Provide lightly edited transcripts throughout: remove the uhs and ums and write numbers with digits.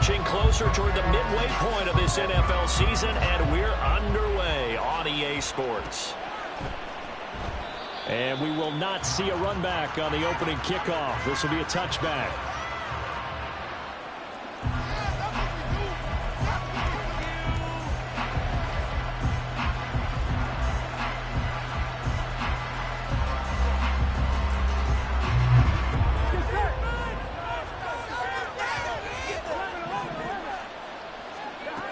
inching closer toward the midway point of this NFL season, and we're underway on EA Sports. And we will not see a run back on the opening kickoff. This will be a touchback.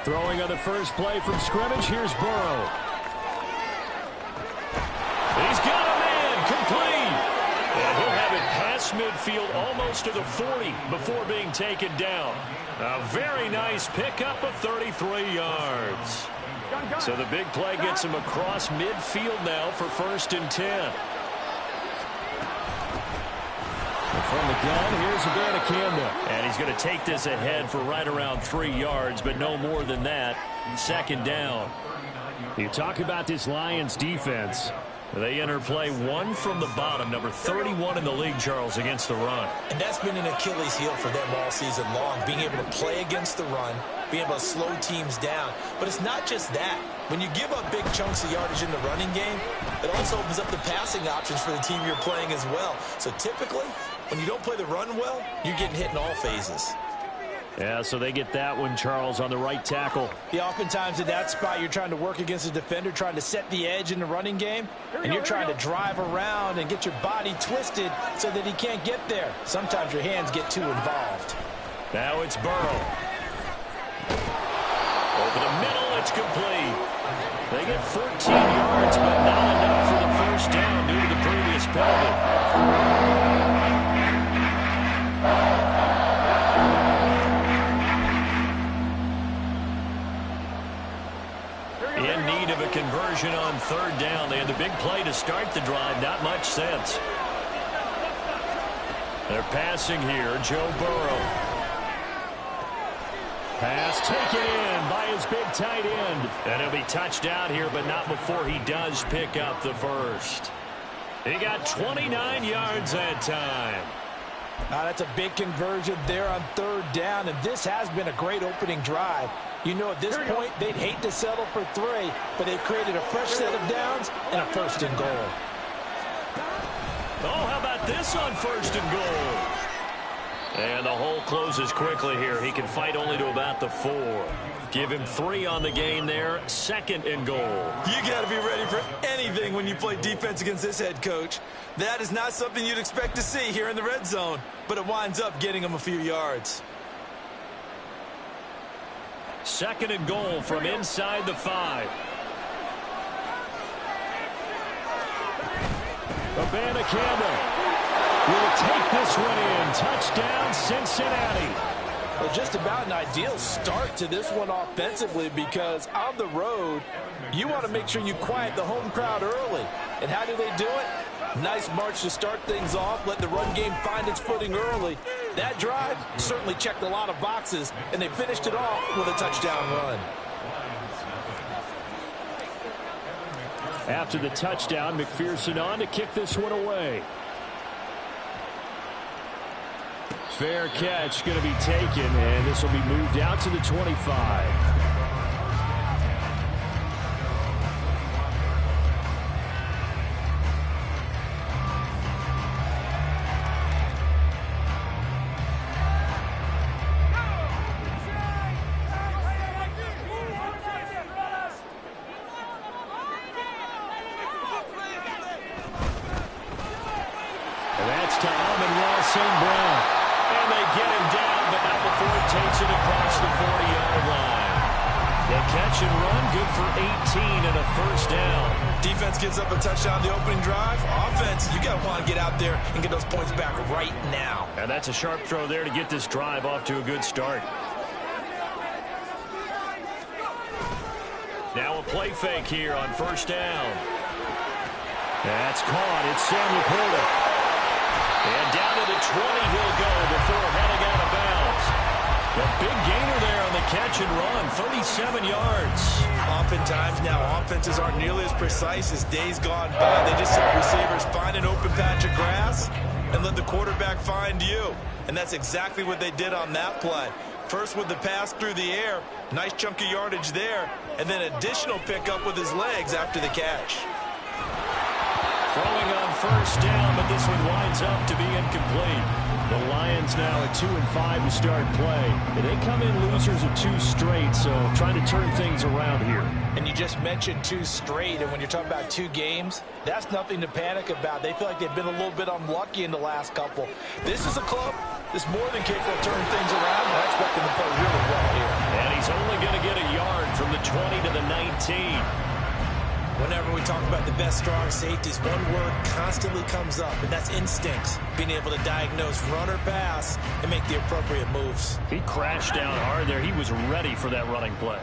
Throwing on the first play from scrimmage, here's Burrow. He's got a man, complete. And he'll have it past midfield almost to the 40 before being taken down. A very nice pickup of 33 yards. So the big play gets him across midfield now for 1st and 10. From the gun, here's Cin Det. And he's going to take this ahead for right around 3 yards, but no more than that. 2nd down. You talk about this Lions defense. They enter play 1 from the bottom, number 31 in the league, Charles, against the run. And that's been an Achilles heel for them all season long, being able to play against the run, being able to slow teams down. But it's not just that. When you give up big chunks of yardage in the running game, it also opens up the passing options for the team you're playing as well. So typically, when you don't play the run well, you're getting hit in all phases. Yeah, so they get that one, Charles, on the right tackle. Yeah, oftentimes in that spot, you're trying to work against a defender, trying to set the edge in the running game, and you're trying to drive around and get your body twisted so that he can't get there. Sometimes your hands get too involved. Now it's Burrow. Over the middle, it's complete. They get 14 yards, but not enough for the 1st down due to the previous penalty. In need of a conversion on 3rd down. They had the big play to start the drive. Not much sense. They're passing here. Joe Burrow. Pass taken in by his big tight end. And he'll be touched out here, but not before he does pick up the 1st. He got 29 yards that time. That's a big conversion there on 3rd down, and this has been a great opening drive. You know, at this point, they'd hate to settle for 3, but they've created a fresh set of downs and a 1st and goal. Oh, how about this on 1st and goal? And the hole closes quickly here. He can fight only to about the 4. Give him 3 on the game there. 2nd and goal. You got to be ready for anything when you play defense against this head coach. That is not something you'd expect to see here in the red zone, but it winds up getting him a few yards. 2nd and goal from inside the 5. Cin Det will take this one in. Touchdown, Cincinnati. Well, just about an ideal start to this one offensively, because on the road, you want to make sure you quiet the home crowd early. And how do they do it? Nice march to start things off. Let the run game find its footing early. That drive certainly checked a lot of boxes, and they finished it off with a touchdown run. After the touchdown, McPherson on to kick this one away. Fair catch going to be taken, and this will be moved out to the 25. Gives up a touchdown the opening drive. Offense, you got to want to get out there and get those points back right now. And that's a sharp throw there to get this drive off to a good start. Now a play fake here on 1st down. That's caught. It's Sam Laporta. And down to the 20 he'll go before heading out of bounds. A big gainer there on the catch and run, 37 yards. Oftentimes now offenses aren't nearly as precise as days gone by. They just let receivers find an open patch of grass and let the quarterback find you. And that's exactly what they did on that play. First with the pass through the air. Nice chunk of yardage there. And then additional pickup with his legs after the catch. Throwing on first down, but this one winds up to be incomplete. The Lions now at 2-5 to start play. They come in losers of 2 straight, so trying to turn things around here. And you just mentioned 2 straight, and when you're talking about 2 games, that's nothing to panic about. They feel like they've been a little bit unlucky in the last couple. This is a club that's more than capable of turning things around, and I expect them to play really well here. And he's only going to get a yard from the 20 to the 19. Whenever we talk about the best strong safeties, one word constantly comes up, and that's instincts. Being able to diagnose run or pass and make the appropriate moves. He crashed down hard there. He was ready for that running play.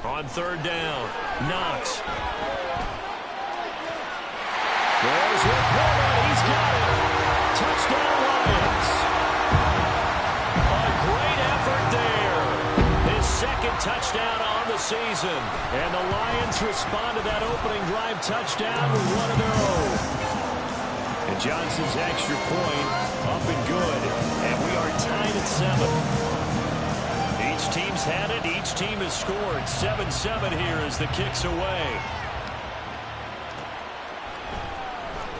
On third down, Knox. There's Laporta. He's got it. Touchdown, Lions. A great effort there. His second touchdown on the season. And the Lions respond to that opening drive touchdown with one of their own. And Johnson's extra point up and good. And we are tied at 7. Each team's had it. Each team has scored. 7-7 here as the kick's away.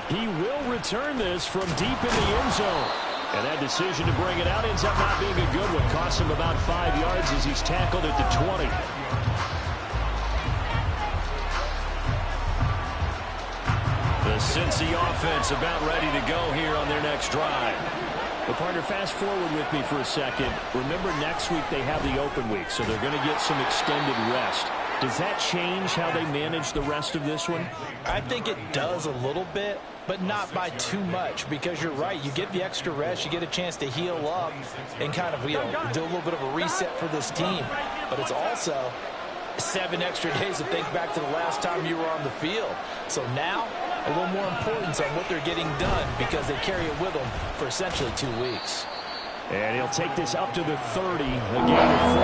He will return this from deep in the end zone. And that decision to bring it out ends up not being a good one. Costs him about 5 yards as he's tackled at the 20. The Cincy offense about ready to go here on their next drive. But partner, fast forward with me for a second. Remember, next week they have the open week, so they're going to get some extended rest. Does that change how they manage the rest of this one? I think it does a little bit, but not by too much, because you're right. You get the extra rest, you get a chance to heal up and kind of, do a little bit of a reset for this team. But it's also 7 extra days to think back to the last time you were on the field. So now, a little more importance on what they're getting done because they carry it with them for essentially 2 weeks. And he'll take this up to the 30, a gain of 4.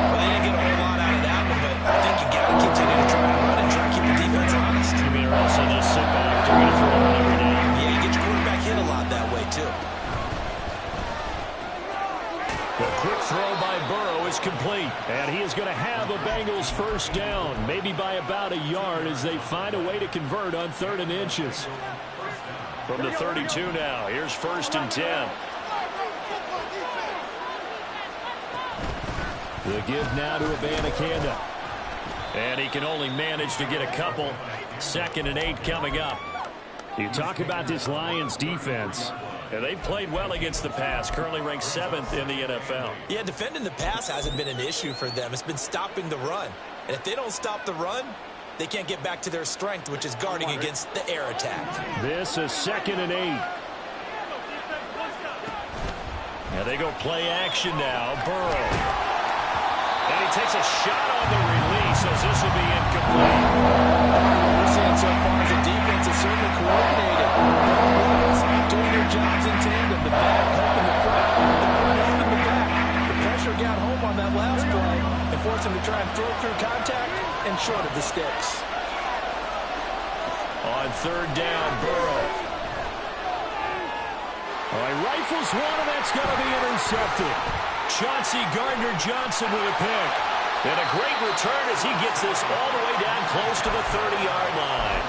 Well, they didn't get a whole lot out of that one, but I think you got to continue to try and run and try to keep the defense honest. You mean, or also just sit back, they're going to throw it every day. Yeah, you get your quarterback hit a lot that way, too. The quick throw by Burrow is complete. And he is going to have a Bengals first down, maybe by about a yard as they find a way to convert on 3rd and inches. From the 32 now, here's 1st and 10. The give now to Abanikanda. And he can only manage to get a couple. 2nd and 8 coming up. You talk about this Lions defense. And they've played well against the pass, currently ranked 7th in the NFL. Yeah, defending the pass hasn't been an issue for them. It's been stopping the run. And if they don't stop the run, they can't get back to their strength, which is guarding against the air attack. This is 2nd and 8. Now they go play action now. Burrow. And he takes a shot on the release as this will be incomplete. We're seeing so far as the defense is certainly coordinated. Doing their jobs in tandem. The back helping the front. The front helping the back. The pressure got home on that last play and forced him to try and throw through contact and short of the sticks. On 3rd down, Burrow. All right, rifles one, and that's going to be intercepted. Chauncey Gardner-Johnson with a pick. And a great return as he gets this all the way down close to the 30-yard line.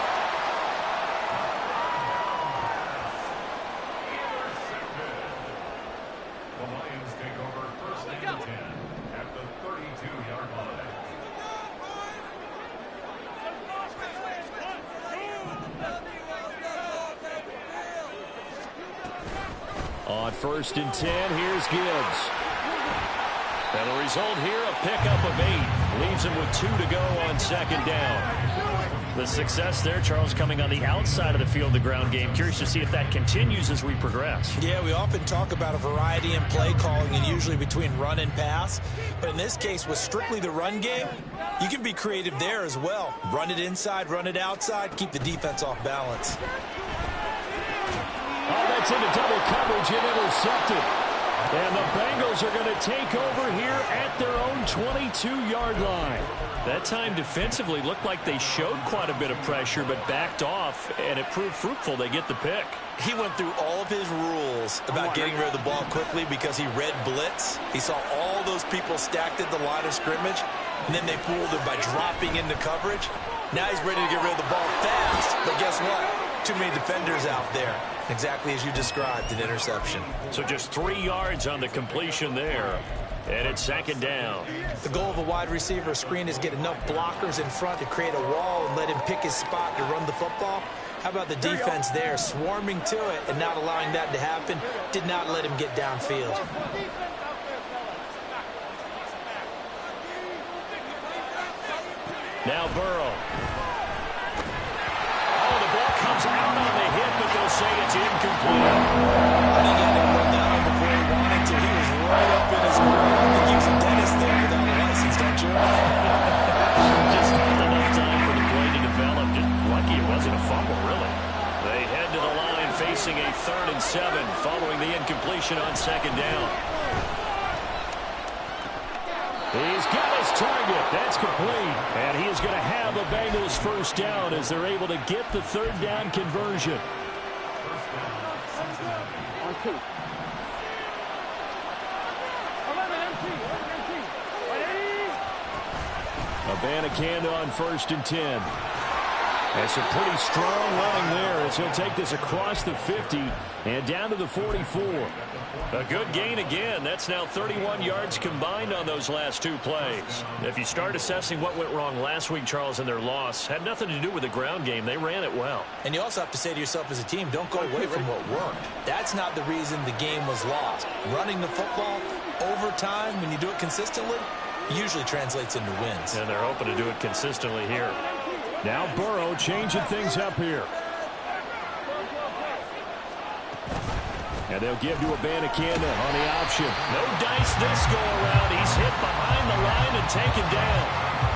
The Lions take over 1st and 10 at the 32-yard line. On 1st and 10, here's Gibbs. And the result here, a pickup of 8. Leaves him with 2 to go on 2nd down. The success there, Charles, coming on the outside of the field, the ground game. Curious to see if that continues as we progress. Yeah, we often talk about a variety in play calling and usually between run and pass. But in this case, with strictly the run game, you can be creative there as well. Run it inside, run it outside, keep the defense off balance. Oh, that's into double coverage and intercepted. And the Bengals are going to take over here at their own 22-yard line. That time defensively looked like they showed quite a bit of pressure but backed off, and it proved fruitful. They get the pick. He went through all of his rules about getting rid of the ball quickly because he read blitz. He saw all those people stacked at the line of scrimmage, and then they fooled him by dropping into coverage. Now he's ready to get rid of the ball fast, but guess what? Too many defenders out there. Exactly as you described, an interception. So just 3 yards on the completion there. And it's second down. The goal of a wide receiver screen is get enough blockers in front to create a wall and let him pick his spot to run the football. How about the defense there, swarming to it and not allowing that to happen? Did not let him get downfield. Now Burrow. Oh, the ball comes out on the hit, but they'll say it's incomplete. I think he had to run that one before he wanted to. He was right up in his grill. I think he was a dentist there without a license, don't you? Just not enough time for the play to develop. Just lucky it wasn't a fumble, really. They head to the line facing a 3rd and 7 following the incompletion on second down. He's got his target. That's complete. And he is going to have a Bengals first down as they're able to get the 3rd down conversion. Abanikanda on 1st and 10. That's a pretty strong running there as he'll take this across the 50 and down to the 44. A good gain again. That's now 31 yards combined on those last 2 plays. If you start assessing what went wrong last week, Charles, in their loss, had nothing to do with the ground game. They ran it well. And you also have to say to yourself as a team, don't go away from what worked. That's not the reason the game was lost. Running the football over time, when you do it consistently, usually translates into wins. And they're hoping to do it consistently here. Now Burrow changing things up here. And they'll give to Abanikanda on the option. No dice this go around. He's hit behind the line and taken down.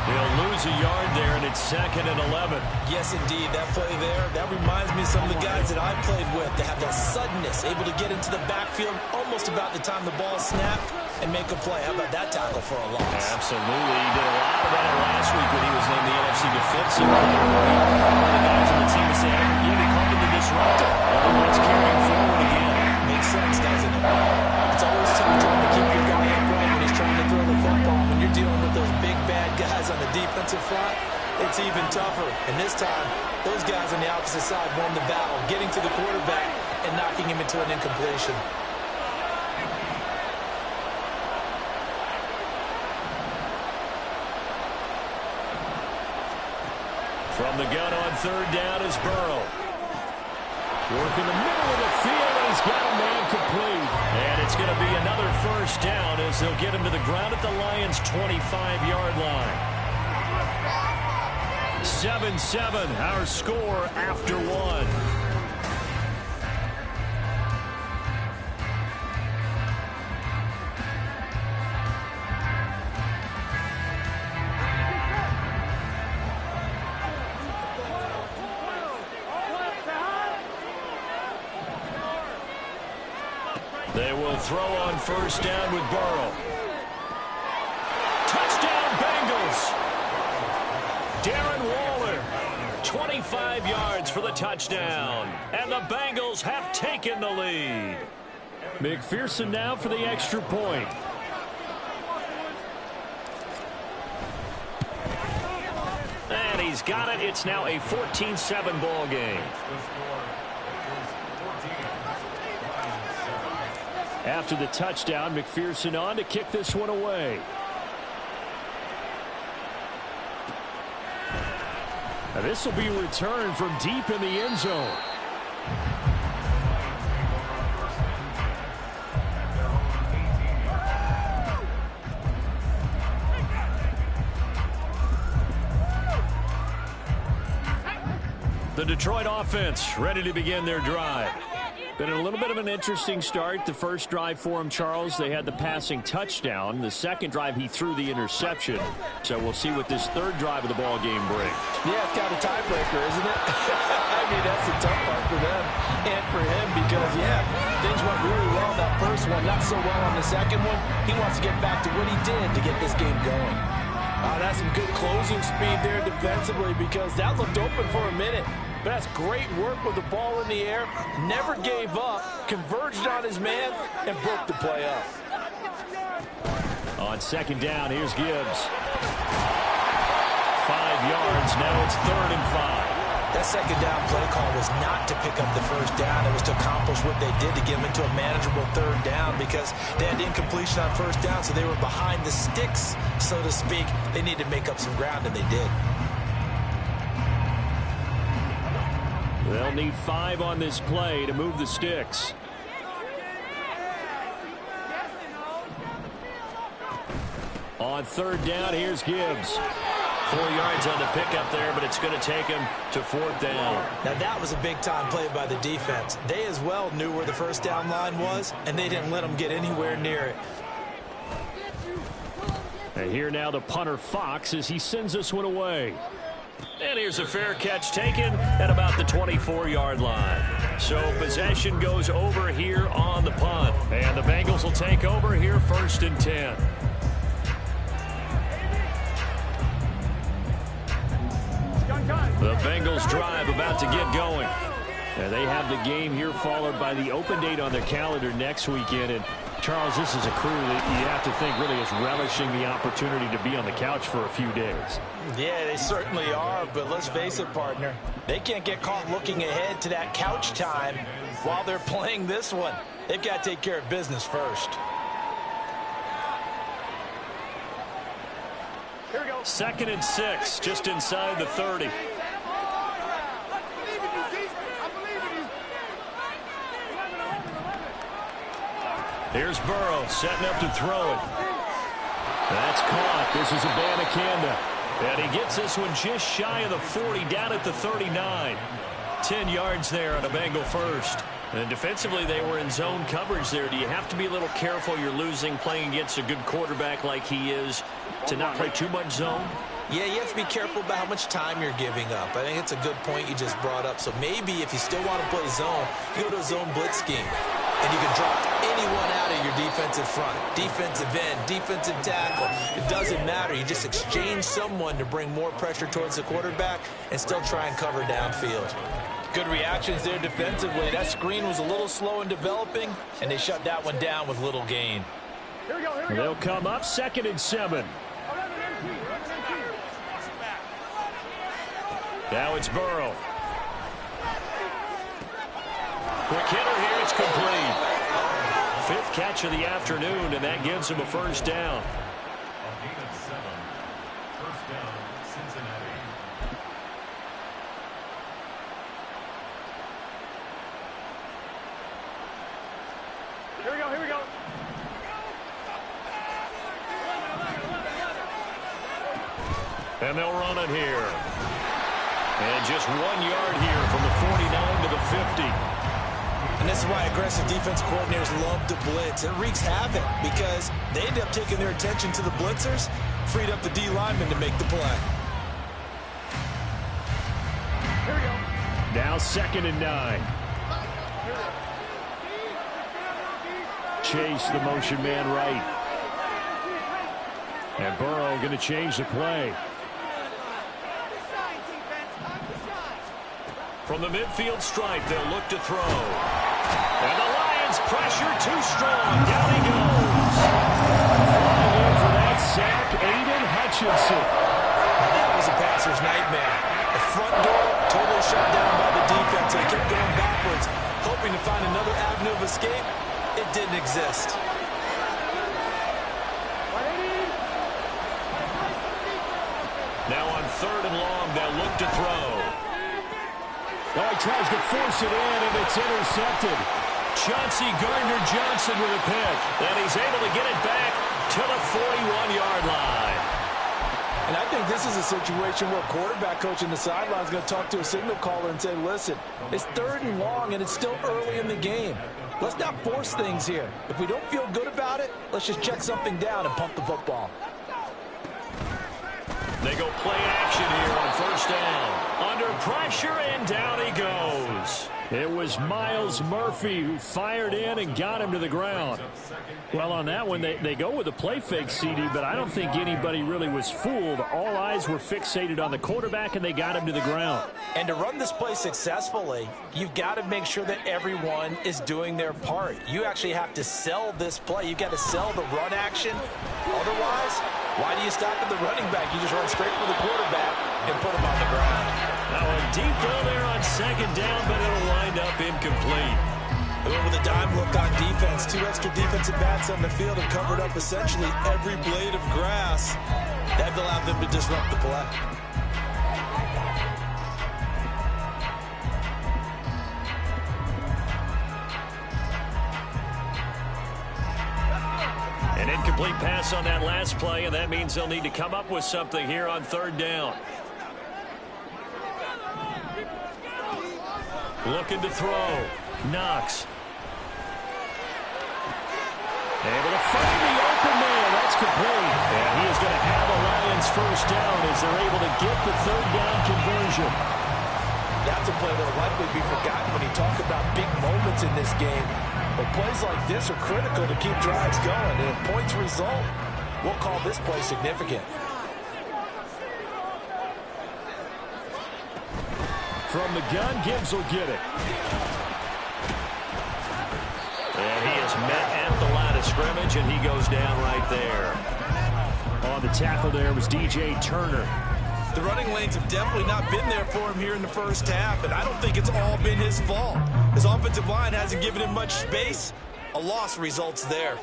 They'll lose a yard there, and it's 2nd and 11. Yes, indeed. That play there, that reminds me of some of the guys that I played with. They have that suddenness, able to get into the backfield almost about the time the ball snapped and make a play. How about that tackle for a loss? Absolutely. He did a lot of that last week when he was named the NFC Defensive Player of the Week. One of the guys on the team is saying, yeah, they called him the disruptor. Let's carry him forward again. Makes sense, doesn't it? It's always tough trying to keep your guy upright when he's trying to throw the football. When you're dealing with those big, bad guys on the defensive front, it's even tougher. And this time, those guys on the opposite side won the battle, getting to the quarterback and knocking him into an incompletion. From the gun on 3rd down is Burrow. Working the middle of the field, and he's got a man complete. And it's going to be another first down as they'll get him to the ground at the Lions' 25-yard line. 7-7, our score after 1. They will throw on 1st down with Burrow. Touchdown, Bengals. Darren Waller, 25 yards for the touchdown. And the Bengals have taken the lead. McPherson now for the extra point. And he's got it. It's now a 14-7 ball game. After the touchdown, McPherson on to kick this one away. Now this will be returned from deep in the end zone. The Detroit offense ready to begin their drive. Been a little bit of an interesting start. The first drive for him, Charles, they had the passing touchdown. The second drive, he threw the interception. So we'll see what this 3rd drive of the ball game brings. Yeah, it's kind of a tiebreaker, isn't it? I mean, that's the tough part for them. And for him, because, yeah, things went really well in that first one, not so well on the second one. He wants to get back to what he did to get this game going. That's some good closing speed there defensively, because that looked open for a minute. But that's great work with the ball in the air. Never gave up, converged on his man, and broke the play up. On second down, here's Gibbs. 5 yards, now it's 3rd and 5. That second down play call was not to pick up the first down. It was to accomplish what they did to get them into a manageable 3rd down, because they had incompletion on first down, so they were behind the sticks, so to speak. They needed to make up some ground, and they did. They'll need 5 on this play to move the sticks. On 3rd down, here's Gibbs. 4 yards on the pickup there, but it's going to take him to 4th down. Now, that was a big-time play by the defense. They as well knew where the first down line was, and they didn't let them get anywhere near it. And here now the punter, Fox, as he sends this one away. And here's a fair catch taken at about the 24-yard line. So possession goes over here on the punt. And the Bengals will take over here 1st and 10. The Bengals drive about to get going. And they have the game here followed by the open date on their calendar next weekend. And Charles, this is a crew that you have to think really is relishing the opportunity to be on the couch for a few days. Yeah, they certainly are, but let's face it, partner. They can't get caught looking ahead to that couch time while they're playing this one. They've got to take care of business first. Here we go. 2nd and 6, just inside the 30. Here's Burrow setting up to throw it. That's caught. This is Abanikanda. And he gets this one just shy of the 40, down at the 39. 10 yards there on a Bengal first. And defensively, they were in zone coverage there. Do you have to be a little careful? You're losing, playing against a good quarterback like he is, to not play too much zone? Yeah, you have to be careful about how much time you're giving up. I think it's a good point you just brought up. So maybe if you still want to play zone, you go to a zone blitz scheme. And you can drop anyone out of your defensive front. Defensive end, defensive tackle. It doesn't matter. You just exchange someone to bring more pressure towards the quarterback and still try and cover downfield. Good reactions there defensively. That screen was a little slow in developing, and they shut that one down with little gain. Here we go. They'll come up 2nd and 7. Now it's Burrow. Quick hitter here, it's complete. 5th catch of the afternoon, and that gives him a 1st down. A gain of 7. 1st down, Cincinnati. Here we go. And they'll run it here. And just 1 yard here from the 49 to the 50. And this is why aggressive defense coordinators love to blitz. It wreaks havoc because they end up taking their attention to the blitzers, freed up the D lineman to make the play. Here we go. Now 2nd and 9. Chase the motion man right. And Burrow going to change the play. From the midfield stripe, they'll look to throw. And the Lions pressure too strong. Down he goes. Flying in for that sack, Aiden Hutchinson. That was a passer's nightmare. The front door totally shut down by the defense. They kept going backwards, hoping to find another avenue of escape. It didn't exist. Now on 3rd and long, they'll look to throw. Oh, he tries to force it in, and it's intercepted. Chauncey Gardner-Johnson with a pick. And he's able to get it back to the 41-yard line. And I think this is a situation where a quarterback coach in the sideline is going to talk to a signal caller and say, listen, it's 3rd and long, and it's still early in the game. Let's not force things here. If we don't feel good about it, let's just check something down and pump the football. They go play action here on 1st down. under pressure, and down he goes. It was Miles Murphy who fired in and got him to the ground. Well, on that one, they go with a play fake, CD, but I don't think anybody really was fooled. All eyes were fixated on the quarterback, and they got him to the ground. And to run this play successfully, you've got to make sure that everyone is doing their part. You actually have to sell this play. You've got to sell the run action. Otherwise, why do you stop at the running back? You just run straight for the quarterback and put him on the ground. Now a deep ball there on second down, but it'll wind up incomplete. With a dime look on defense, 2 extra defensive backs on the field and covered up essentially every blade of grass. That allowed them to disrupt the play. An incomplete pass on that last play, and that means they'll need to come up with something here on third down. Looking to throw. Knox. Able to find the open man. That's complete. And he is going to have a Lions first down as they're able to get the third down conversion. That's a play that will likely be forgotten when you talk about big moments in this game. But plays like this are critical to keep drives going. And if points result, we'll call this play significant. From the gun, Gibbs will get it. And he is met at the line of scrimmage, and he goes down right there. On the tackle there was DJ Turner. The running lanes have definitely not been there for him here in the first half, and I don't think it's all been his fault. His offensive line hasn't given him much space. A loss results there.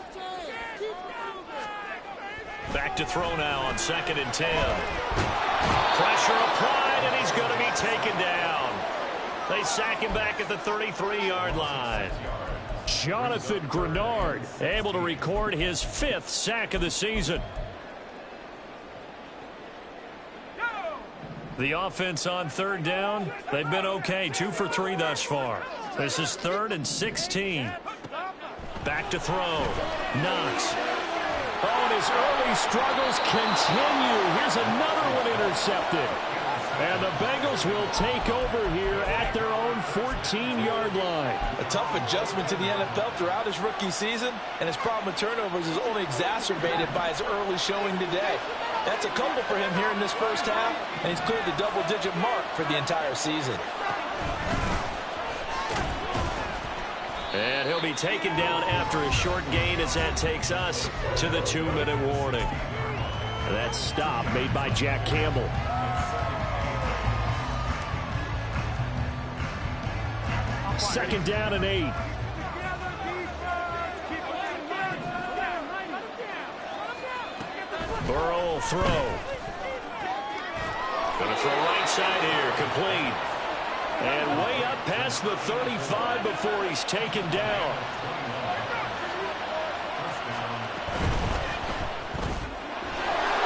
Back to throw now on 2nd and 10. Pressure applied, and he's going to be taken down. They sack him back at the 33-yard line. Jonathan Grenard able to record his 5th sack of the season. The offense on third down, they've been okay. 2 for 3 thus far. This is 3rd and 16. Back to throw. Knox. Oh, and his early struggles continue. Here's another one intercepted. And the Bengals will take over here at their own 14-yard line. A tough adjustment to the NFL throughout his rookie season, and his problem with turnovers is only exacerbated by his early showing today. That's a couple for him here in this first half, and he's cleared the double-digit mark for the entire season. And he'll be taken down after a short gain as that takes us to the 2-minute warning. That stop made by Jack Campbell. Second down and 8. Burrow will throw. Going to throw right side here, complete. And way up past the 35 before he's taken down.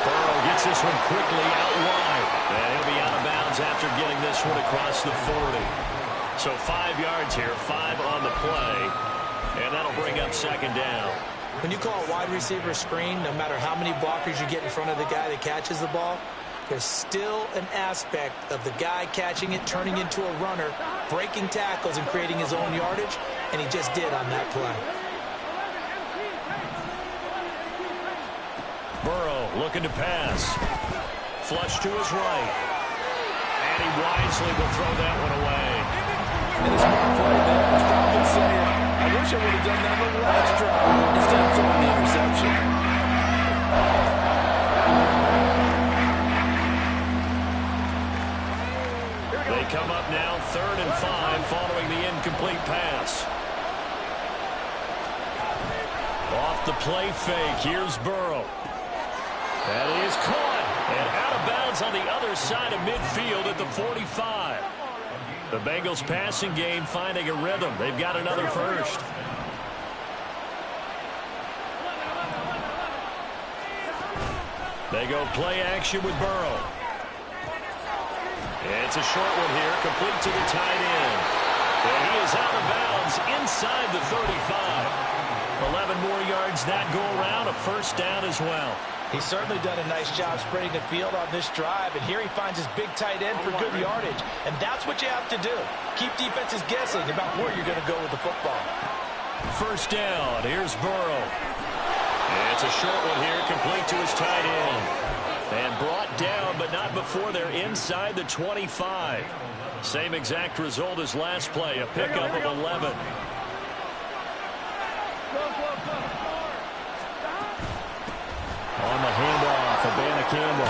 Burrow gets this one quickly out wide. And he'll be out of bounds after getting this one across the 40. So 5 yards here, 5 on the play. And that'll bring up second down. When you call a wide receiver screen, no matter how many blockers you get in front of the guy that catches the ball, there's still an aspect of the guy catching it, turning into a runner, breaking tackles and creating his own yardage, and he just did on that play. Burrow looking to pass. Flush to his right. And he wisely will throw that one away. And a smart play there. He's probably saying, I wish I would have done that little extra instead of throwing the interception. They come up now 3rd and 5 following the incomplete pass. Off the play fake. Here's Burrow. And he is caught and out of bounds on the other side of midfield at the 45. The Bengals passing game finding a rhythm. They've got another first. They go play action with Burrow. It's a short one here, complete to the tight end. And he is out of bounds inside the 35. 11 more yards that go around, a first down as well. He's certainly done a nice job spreading the field on this drive, and here he finds his big tight end for good yardage, and that's what you have to do. Keep defenses guessing about where you're going to go with the football. First down, here's Burrow. It's a short one here, complete to his tight end. And brought down, but not before they're inside the 25. Same exact result as last play, a pickup of 11. On the handoff, Campbell.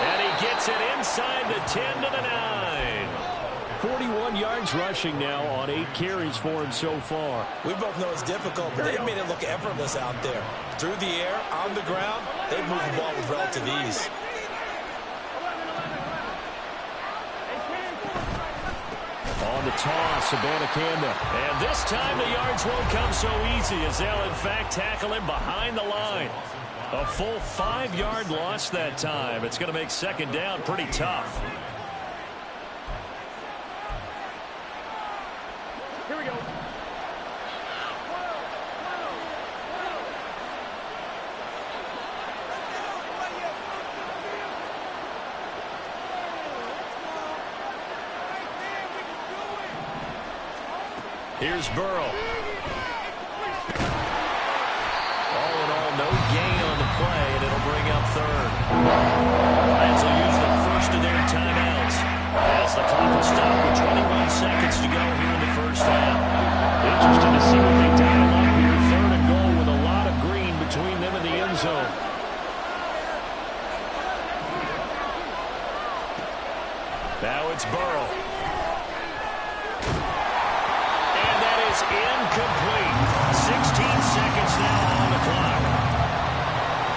And he gets it inside the 10 to the 9. 41 yards rushing now on 8 carries for him so far. We both know it's difficult, but they've made it look effortless out there. Through the air, on the ground, they've moved the ball with relative ease. On the toss, Campbell. And this time the yards won't come so easy as they'll in fact tackle him behind the line. A full 5-yard loss that time. It's going to make second down pretty tough. Here we go. Here's Burrow. All in all, no gain on the play, and it'll bring up third. Lions will use the first of their timeouts as the clock will stop with 21 seconds to go here in the first half. Interesting to see what they dial up here. Third and goal with a lot of green between them and the end zone. Now it's Burrow. Incomplete. 16 seconds now on the clock.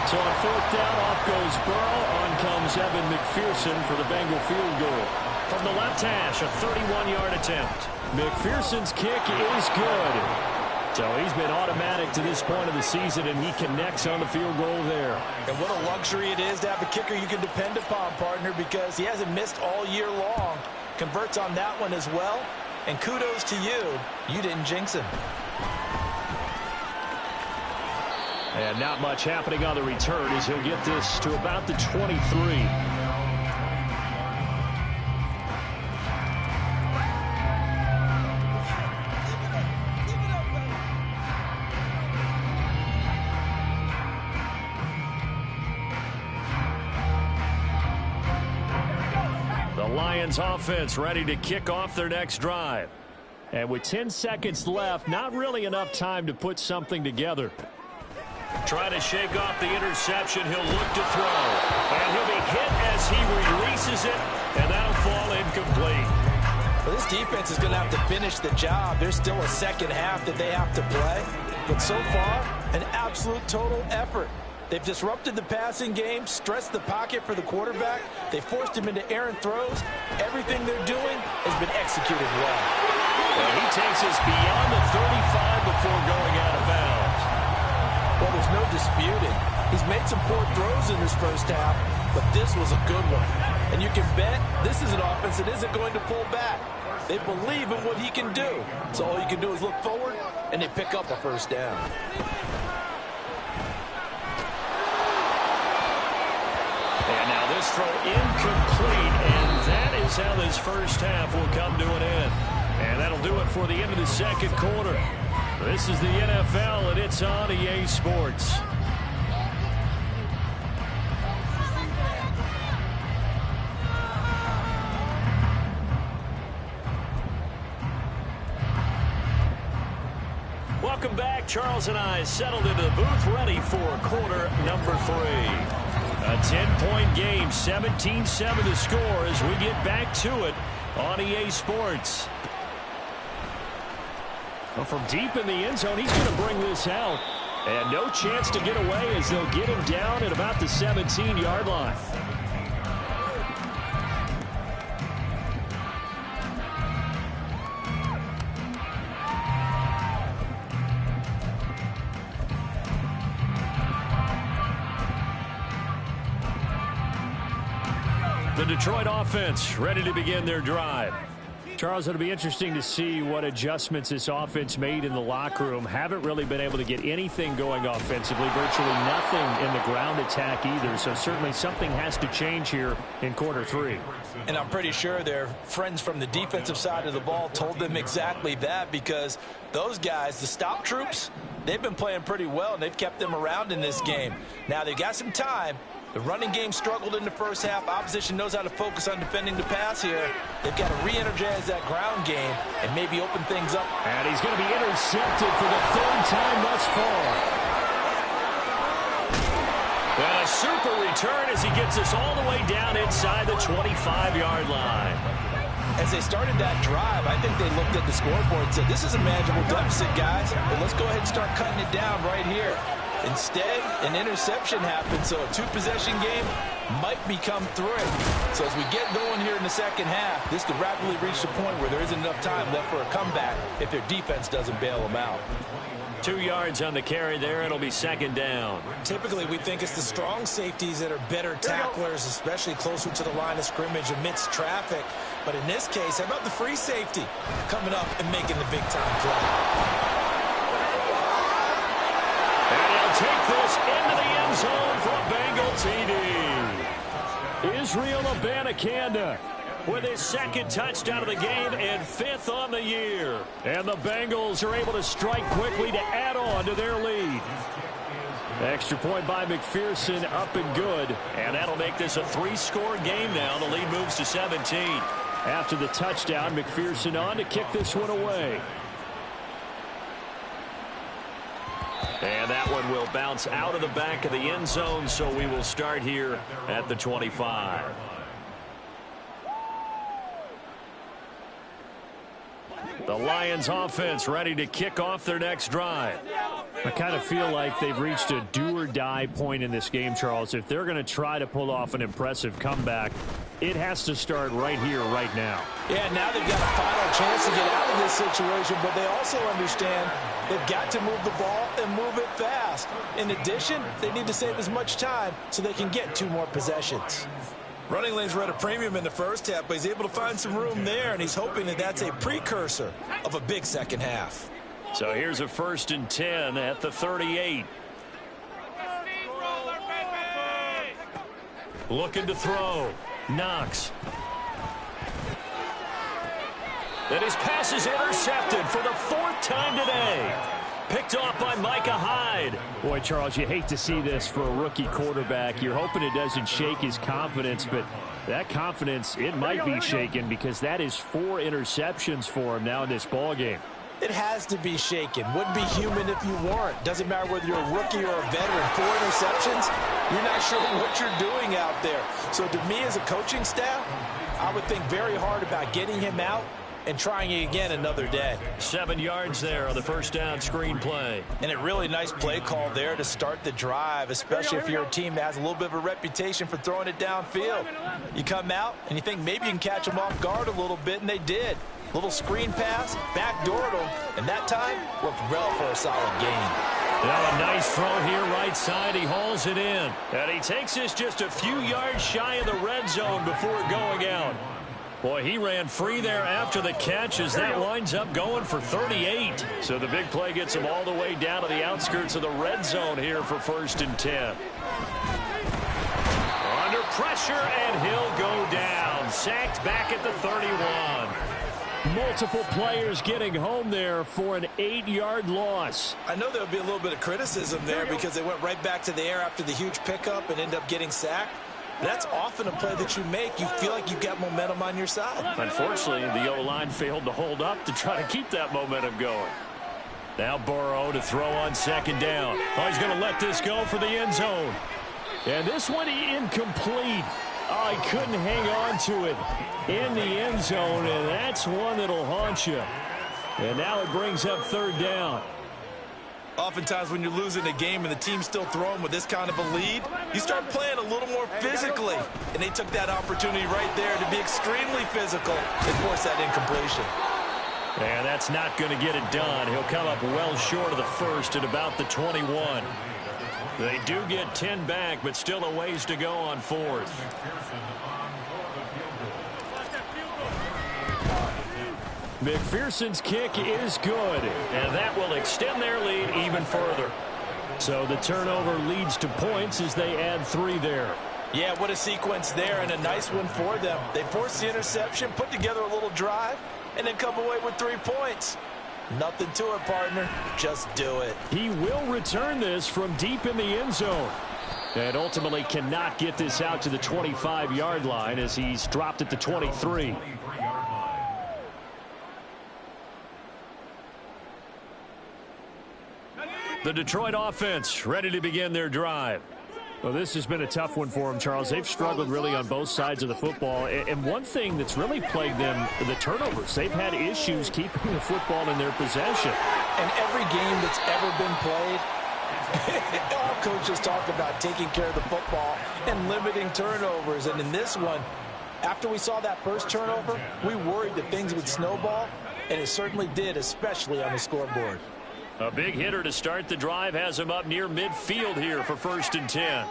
So on fourth down, off goes Burrow. On comes Evan McPherson for the Bengal field goal. From the left hash, a 31-yard attempt. McPherson's kick is good. So he's been automatic to this point of the season, and he connects on the field goal there. And what a luxury it is to have a kicker you can depend upon, partner, because he hasn't missed all year long. Converts on that one as well. And kudos to you. You didn't jinx him. And not much happening on the return as he'll get this to about the 23. The Lions offense ready to kick off their next drive. And with 10 seconds left, not really enough time to put something together. Trying to shake off the interception, he'll look to throw. And he'll be hit as he releases it, and that'll fall incomplete. Well, this defense is going to have to finish the job. There's still a second half that they have to play. But so far, an absolute total effort. They've disrupted the passing game, stressed the pocket for the quarterback. They forced him into errant throws. Everything they're doing has been executed well. And he takes us beyond the 35 before going out of bounds. Well, there's no disputing. He's made some poor throws in this first half, but this was a good one. And you can bet this is an offense that isn't going to pull back. They believe in what he can do. So all you can do is look forward, and they pick up a first down. And now this throw incomplete, and that is how this first half will come to an end. And that'll do it for the end of the second quarter. This is the NFL, and it's on EA Sports. Welcome back. Charles and I settled into the booth ready for quarter number 3. A 10-point game, 17-7 the score as we get back to it on EA Sports. Well, from deep in the end zone, he's going to bring this out. And no chance to get away as they'll get him down at about the 17-yard line. The Detroit offense ready to begin their drive. Charles, it'll be interesting to see what adjustments this offense made in the locker room. Haven't really been able to get anything going offensively, virtually nothing in the ground attack either. So certainly something has to change here in quarter three. And I'm pretty sure their friends from the defensive side of the ball told them exactly that, because those guys, the stop troops, they've been playing pretty well, and they've kept them around in this game. Now they've got some time. The running game struggled in the first half. Opposition knows how to focus on defending the pass here. They've got to re-energize that ground game and maybe open things up. And he's going to be intercepted for the third time thus far. And a super return as he gets us all the way down inside the 25-yard line. As they started that drive, I think they looked at the scoreboard and said, this is a manageable deficit, guys, but let's go ahead and start cutting it down right here. Instead, an interception happened, so a two-possession game might become three. So as we get going here in the second half, this could rapidly reach the point where there isn't enough time left for a comeback if their defense doesn't bail them out. 2 yards on the carry there. It'll be second down. Typically, we think it's the strong safeties that are better tacklers, especially closer to the line of scrimmage amidst traffic. But in this case, how about the free safety coming up and making the big-time play? Take this into the end zone for a Bengal TD. Israel Abanikanda with his second touchdown of the game and fifth on the year. And the Bengals are able to strike quickly to add on to their lead. Extra point by McPherson, up and good. And that'll make this a 3-score game now. The lead moves to 17. After the touchdown, McPherson on to kick this one away. And that one will bounce out of the back of the end zone, so we will start here at the 25. The Lions offense ready to kick off their next drive. I kind of feel like they've reached a do-or-die point in this game, Charles. If they're going to try to pull off an impressive comeback, it has to start right here, right now. Yeah, now they've got a final chance to get out of this situation, but they also understand they've got to move the ball and move it fast. In addition, they need to save as much time so they can get 2 more possessions. Running lanes were at a premium in the first half, but he's able to find some room there, and he's hoping that that's a precursor of a big second half. So here's a 1st and 10 at the 38. Looking to throw. Knox. And his pass is intercepted for the 4th time today. Picked off by Micah Hyde. Boy, Charles, you hate to see this for a rookie quarterback. You're hoping it doesn't shake his confidence, but that confidence, it might be shaken because that is 4 interceptions for him now in this ballgame. It has to be shaken. Wouldn't be human if you weren't. Doesn't matter whether you're a rookie or a veteran. 4 interceptions, you're not sure what you're doing out there. So to me as a coaching staff, I would think very hard about getting him out and trying it again another day. 7 yards there on the first down screen play. And a really nice play call there to start the drive, especially if you're a team that has a little bit of a reputation for throwing it downfield. You come out and you think maybe you can catch them off guard a little bit, and they did. Little screen pass, backdoored them, and that time worked well for a solid gain. Now a nice throw here right side. He hauls it in. And he takes this just a few yards shy of the red zone before going out. Boy, he ran free there after the catch as that winds up going for 38. So the big play gets him all the way down to the outskirts of the red zone here for 1st and 10. Under pressure, and he'll go down. Sacked back at the 31. Multiple players getting home there for an 8-yard loss. I know there'll be a little bit of criticism there because they went right back to the air after the huge pickup and end up getting sacked. That's often a play that you make. You feel like you've got momentum on your side. Unfortunately, the O-line failed to hold up to try to keep that momentum going. Now Burrow to throw on 2nd down. Oh, he's going to let this go for the end zone. And this one incomplete. Oh, he couldn't hang on to it in the end zone, and that's one that'll haunt you. And now it brings up 3rd down. Oftentimes when you're losing a game and the team's still throwing with this kind of a lead, you start playing a little more physically. And they took that opportunity right there to be extremely physical and force that incompletion. And that's not going to get it done. He'll come up well short of the 1st at about the 21. They do get 10 back, but still a ways to go on 4th. McPherson's kick is good, and that will extend their lead even further. So the turnover leads to points as they add 3 there. Yeah, what a sequence there, and a nice one for them. They forced the interception, put together a little drive, and then come away with 3 points. Nothing to it, partner. Just do it. He will return this from deep in the end zone. And ultimately cannot get this out to the 25-yard line as he's dropped at the 23. The Detroit offense ready to begin their drive. Well, this has been a tough one for them, Charles. They've struggled really on both sides of the football. And one thing that's really plagued them, the turnovers. They've had issues keeping the football in their possession. And every game that's ever been played, all coaches talk about taking care of the football and limiting turnovers. And in this one, after we saw that first turnover, we worried that things would snowball, and it certainly did, especially on the scoreboard. A big hitter to start the drive has him up near midfield here for 1st and 10.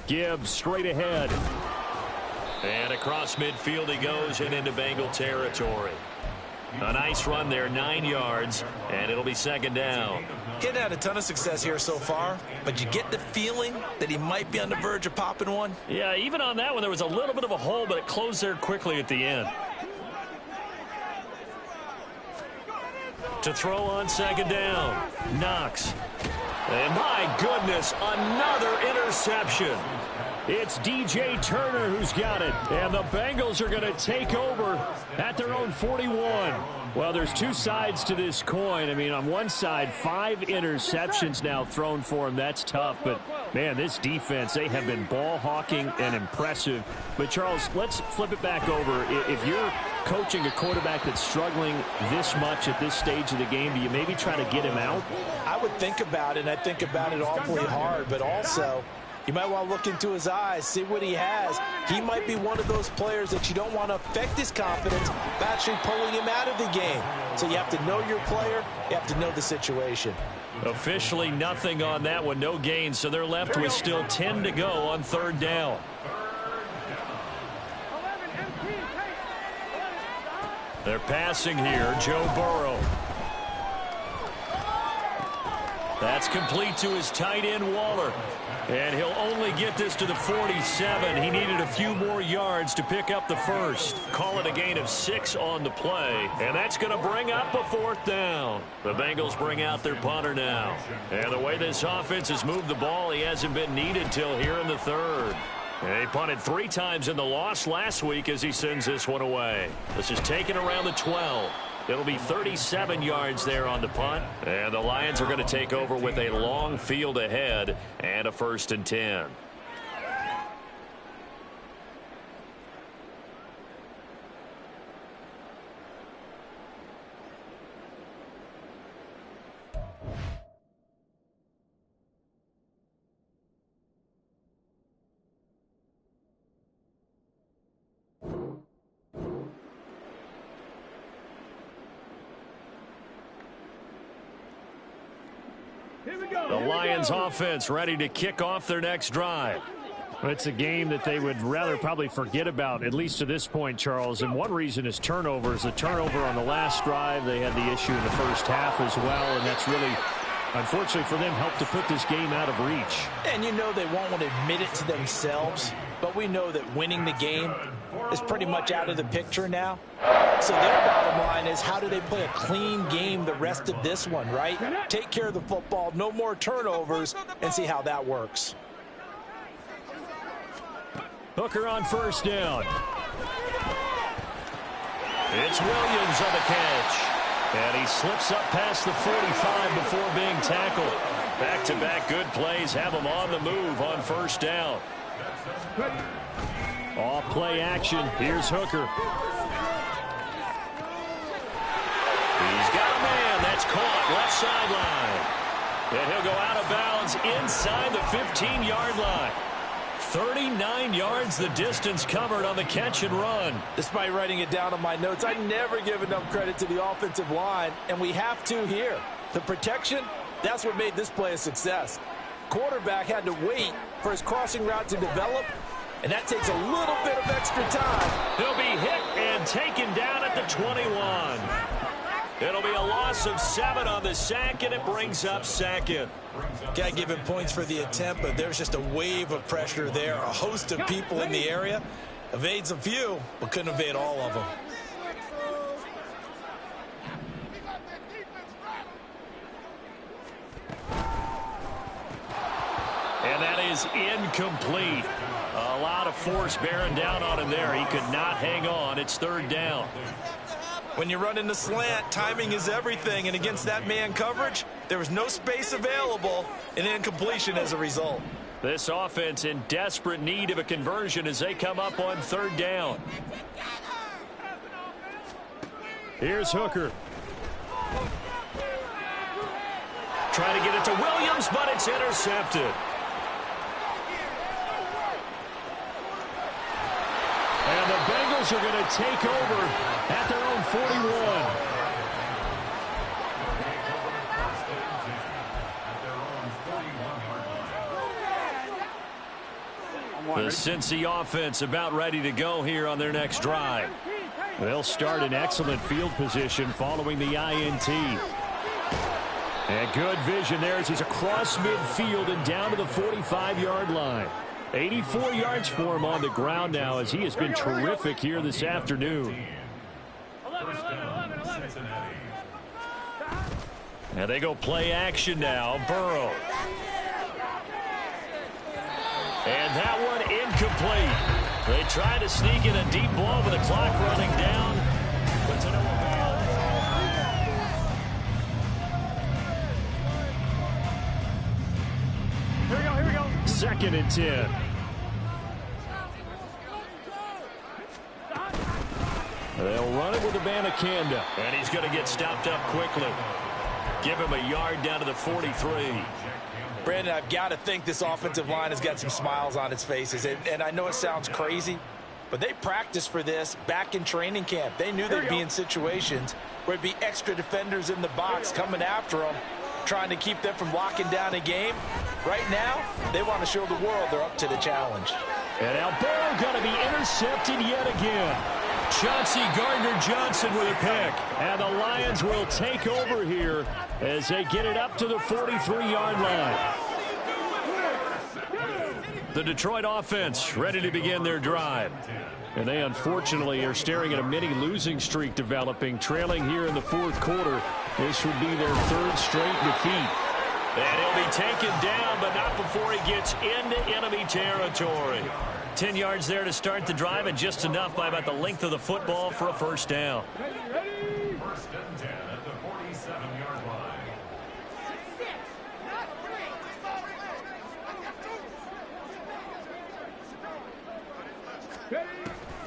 Gibbs straight ahead. And across midfield he goes and into Bengal territory. A nice run there, 9 yards, and it'll be 2nd down. Getting had a ton of success here so far, but you get the feeling that he might be on the verge of popping one. Yeah, even on that one, there was a little bit of a hole, but it closed there quickly at the end. To throw on 2nd down, Knox. And my goodness, another interception. It's DJ Turner who's got it, and the Bengals are going to take over at their own 41. Well, there's 2 sides to this coin. I mean, on one side, 5 interceptions now thrown for him. That's tough, but, man, this defense, they have been ball hawking and impressive. But, Charles, let's flip it back over. If you're coaching a quarterback that's struggling this much at this stage of the game, do you maybe try to get him out? I would think about it, and I think about it awfully hard, but also you might want to look into his eyes, see what he has. He might be one of those players that you don't want to affect his confidence by actually pulling him out of the game. So you have to know your player. You have to know the situation. Officially nothing on that one, no gain, so they're left with still 10 to go on 3rd down. They're passing here, Joe Burrow. That's complete to his tight end, Waller. And he'll only get this to the 47. He needed a few more yards to pick up the first. Call it a gain of 6 on the play. And that's going to bring up a 4th down. The Bengals bring out their punter now. And the way this offense has moved the ball, he hasn't been needed till here in the 3rd. And he punted 3 times in the loss last week as he sends this one away. This is taken around the 12. It'll be 37 yards there on the punt. And the Lions are going to take over with a long field ahead and a 1st and 10. The Lions offense ready to kick off their next drive. It's a game that they would rather probably forget about, at least to this point, Charles. And one reason is turnovers. The turnover on the last drive, they had the issue in the first half as well, and that's really, unfortunately for them, helped to put this game out of reach. And you know they won't want to admit it to themselves, but we know that winning the game is pretty much out of the picture now. So their bottom line is, how do they play a clean game the rest of this one, right? Take care of the football, no more turnovers, and see how that works. Hooker on 1st down. It's Williams on the catch. And he slips up past the 45 before being tackled. Back-to-back good plays have him on the move on 1st down. Off play action. Here's Hooker. He's got a man. That's caught left sideline. And he'll go out of bounds inside the 15-yard line. 39 yards the distance covered on the catch and run. Despite writing it down on my notes, I never give enough credit to the offensive line, and we have to here. The protection, that's what made this play a success. Quarterback had to wait for his crossing route to develop, and that takes a little bit of extra time. He'll be hit and taken down at the 21. It'll be a loss of 7 on the sack, and it brings up second. Got to give him points for the attempt, but there's just a wave of pressure there. A host of people in the area. Evades a few, but couldn't evade all of them. And that is incomplete. A lot of force bearing down on him there. He could not hang on. It's third down. When you run in the slant, timing is everything. And against that man coverage, there was no space available, and incompletion as a result. This offense in desperate need of a conversion as they come up on third down. Here's Hooker. Trying to get it to Williams, but it's intercepted. And the Bengals are going to take over at their own 41. The Cincy offense about ready to go here on their next drive. They'll start in excellent field position following the INT. And good vision there as he's across midfield and down to the 45-yard line. 84 yards for him on the ground now as he has been terrific here this afternoon. And they go play action now. Burrow. And that one incomplete. They try to sneak in a deep ball with the clock running down. But to no avail. Here we go. 2nd and 10. They'll run it with Abanikanda. And he's going to get stopped up quickly. Give him a yard down to the 43. Brandon, I've got to think this offensive line has got some smiles on its faces. And I know it sounds crazy, but they practiced for this back in training camp. They knew they'd be in situations where it'd be extra defenders in the box coming after them, trying to keep them from locking down a game. Right now, they want to show the world they're up to the challenge. And now Burrow going to be intercepted yet again. Chauncey Gardner-Johnson with a pick. And the Lions will take over here as they get it up to the 43-yard line. The Detroit offense ready to begin their drive. And they unfortunately are staring at a mini losing streak developing, trailing here in the 4th quarter. This would be their 3rd straight defeat. And he'll be taken down, but not before he gets into enemy territory. 10 yards there to start the drive, and just enough by about the length of the football for a first down. 1st and 10 at the 47-yard line.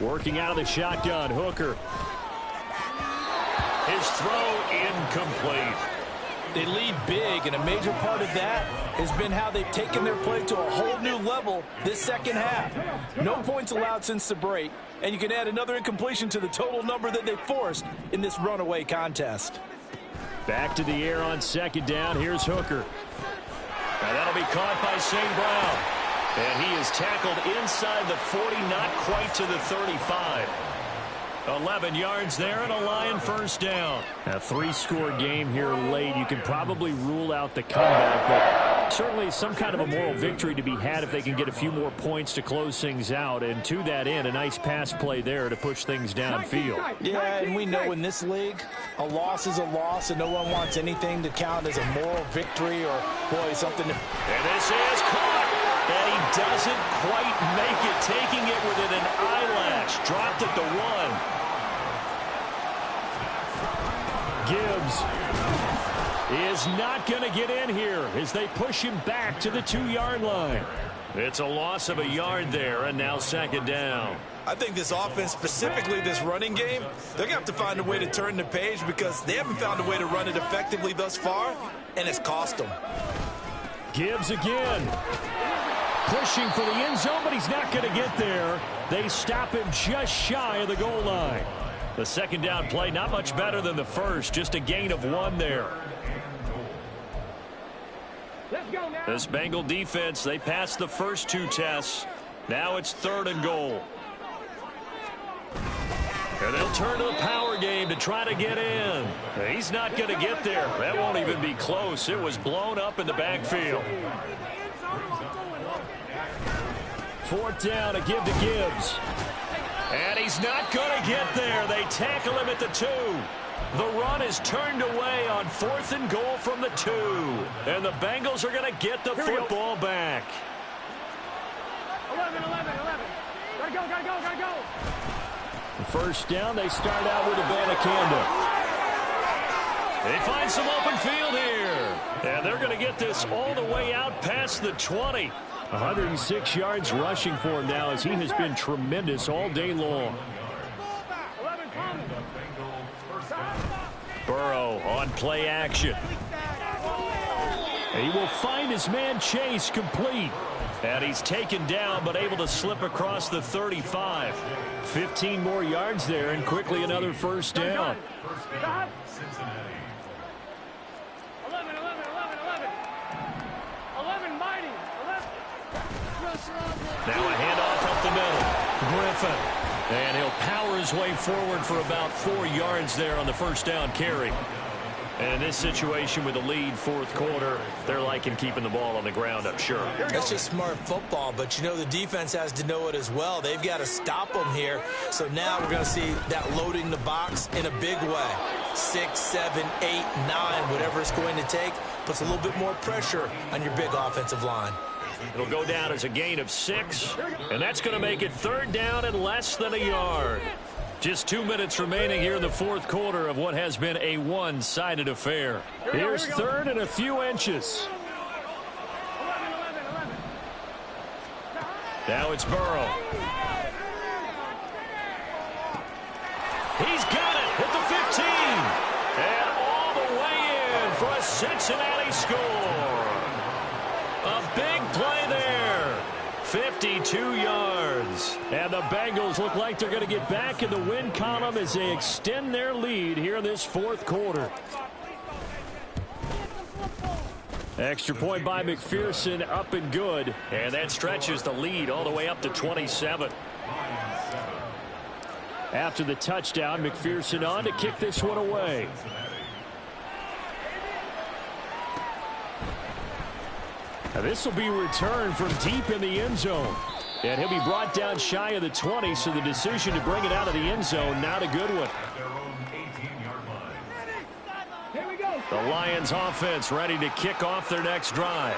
Working out of the shotgun, Hooker. His throw incomplete. They lead big, and a major part of that has been how they've taken their play to a whole new level this second half. No points allowed since the break, and you can add another incompletion to the total number that they forced in this runaway contest. Back to the air on 2nd down. Here's Hooker. And that'll be caught by St. Brown. And he is tackled inside the 40, not quite to the 35. 11 yards there and a Lion first down. A 3-score game here late. You can probably rule out the comeback, but certainly some kind of a moral victory to be had if they can get a few more points to close things out. And to that end, a nice pass play there to push things downfield. Yeah, and we know in this league, a loss is a loss, and no one wants anything to count as a moral victory or, boy, something to... And this is caught. And he doesn't quite make it, taking it within an eyelash. Dropped at the 1. Gibbs is not going to get in here as they push him back to the 2-yard line. It's a loss of a yard there, and now 2nd down. I think this offense, specifically this running game, they're going to have to find a way to turn the page because they haven't found a way to run it effectively thus far, and it's cost them. Gibbs again. Pushing for the end zone, but he's not going to get there. They stop him just shy of the goal line. The 2nd down play, not much better than the first, just a gain of 1 there. This Bengal defense, they passed the first two tests. Now it's 3rd and goal. And they'll turn to the power game to try to get in. He's not going to get there. That won't even be close. It was blown up in the backfield. 4th down, a give to Gibbs. And he's not going to get there. They tackle him at the 2. The run is turned away on 4th and goal from the 2. And the Bengals are going to get the football back. 11. Gotta go. The 1st down, they start out with a Banakanda. They find some open field here. And they're going to get this all the way out past the 20. 106 yards rushing for him now as he has been tremendous all day long. Burrow on play action. He will find his man Chase complete. And he's taken down but able to slip across the 35. 15 more yards there and quickly another 1st down. 11 mighty. 11. Now a handoff up the middle. Griffin. And he'll power his way forward for about 4 yards there on the 1st down carry. And in this situation with the lead 4th quarter, they're liking keeping the ball on the ground, I'm sure. That's just smart football, but you know the defense has to know it as well. They've got to stop them here. So now we're going to see that loading the box in a big way. 6, 7, 8, 9, whatever it's going to take, puts a little bit more pressure on your big offensive line. It'll go down as a gain of 6, and that's going to make it 3rd down and less than a yard. Just 2 minutes remaining here in the 4th quarter of what has been a one-sided affair. Here's 3rd and a few inches. 11. Now it's Burrow. He's got it at the 15. And all the way in for a Cincinnati score. A big play there. 52 yards. And the Bengals look like they're going to get back in the win column as they extend their lead here in this 4th quarter. Extra point by McPherson, up and good. And that stretches the lead all the way up to 27. After the touchdown, McPherson on to kick this one away. Now this will be returned from deep in the end zone. And he'll be brought down shy of the 20, so the decision to bring it out of the end zone, not a good one. The Lions offense ready to kick off their next drive.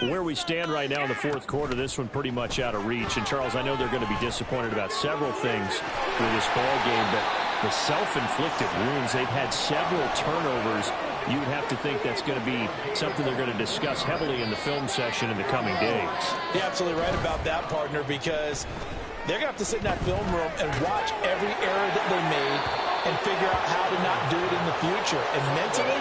Where we stand right now in the 4th quarter, this one pretty much out of reach. And, Charles, I know they're going to be disappointed about several things with this ball game, but the self-inflicted wounds, they've had several turnovers. You would have to think that's going to be something they're going to discuss heavily in the film session in the coming days. You're absolutely right about that, partner, because they're going to have to sit in that film room and watch every error that they made and figure out how to not do it in the future. And mentally,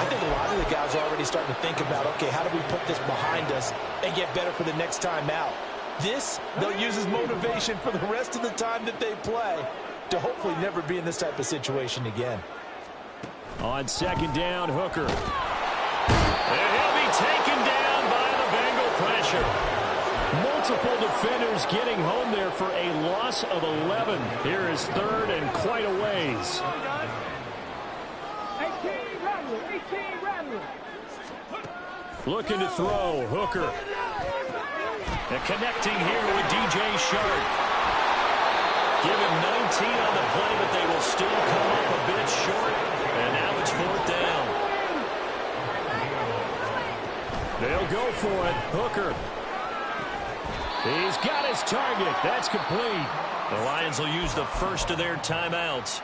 I think a lot of the guys are already starting to think about, okay, how do we put this behind us and get better for the next time out? This, they'll use as motivation for the rest of the time that they play to hopefully never be in this type of situation again. On 2nd down, Hooker. And he'll be taken down by the Bengal pressure. Multiple defenders getting home there for a loss of 11. Here is 3rd and quite a ways. 18 Rattler. Looking to throw, Hooker. And connecting here with DJ Shark. Give him 19 on the play, but they will still come up a bit short. And now it's 4th down. They'll go for it. Hooker. He's got his target. That's complete. The Lions will use the first of their timeouts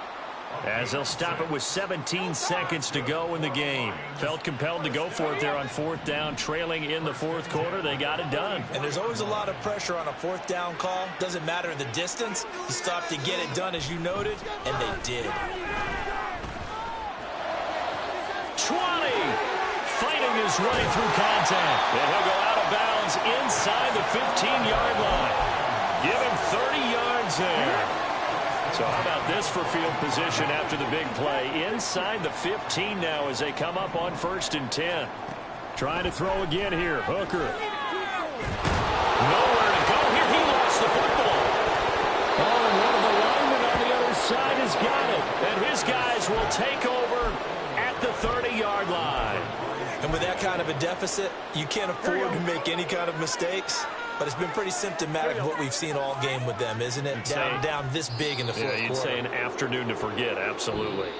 as they'll stop it with 17 seconds to go in the game. Felt compelled to go for it there on 4th down, trailing in the 4th quarter. They got it done. And there's always a lot of pressure on a 4th down call. Doesn't matter the distance. You stop to get it done, as you noted, and they did. 20. Fighting his way through contact. And he'll go out of bounds inside the 15-yard line. Give him 30 yards there. So how about this for field position after the big play? Inside the 15 now as they come up on 1st and 10. Trying to throw again here. Hooker. Nowhere to go here. He lost the football. Oh, and one of the linemen on the other side has got it. And his guys will take over at the 30-yard line. And with that kind of a deficit, you can't afford to make any kind of mistakes. But it's been pretty symptomatic of what we've seen all game with them, isn't it? Down this big in the fourth quarter. You'd say an afternoon to forget, absolutely.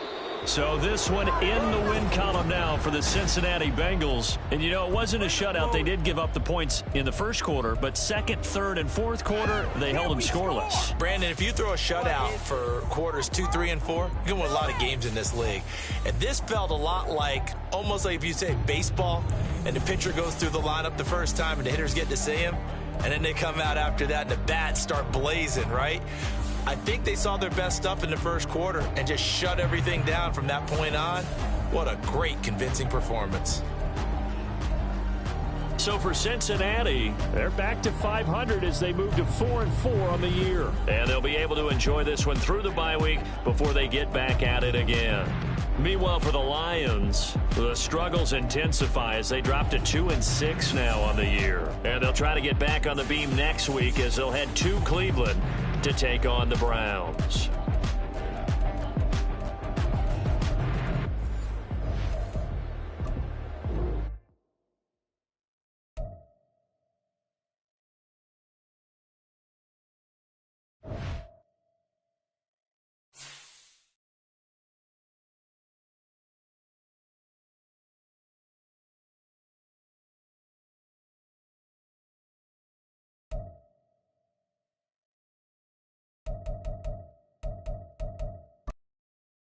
So this one in the win column now for the Cincinnati Bengals. And, you know, it wasn't a shutout. They did give up the points in the first quarter, but second, third, and fourth quarter, they held them scoreless. Brandon, if you throw a shutout for quarters 2, 3, and 4, you can win a lot of games in this league. And this felt a lot like, almost like if you say baseball, and the pitcher goes through the lineup the first time and the hitters get to see him, and then they come out after that and the bats start blazing, right? I think they saw their best stuff in the first quarter and just shut everything down from that point on. What a great, convincing performance. So for Cincinnati, they're back to 500 as they move to 4-4 on the year. And they'll be able to enjoy this one through the bye week before they get back at it again. Meanwhile, for the Lions, the struggles intensify as they drop to 2-6 now on the year. And they'll try to get back on the beam next week as they'll head to Cleveland to take on the Browns.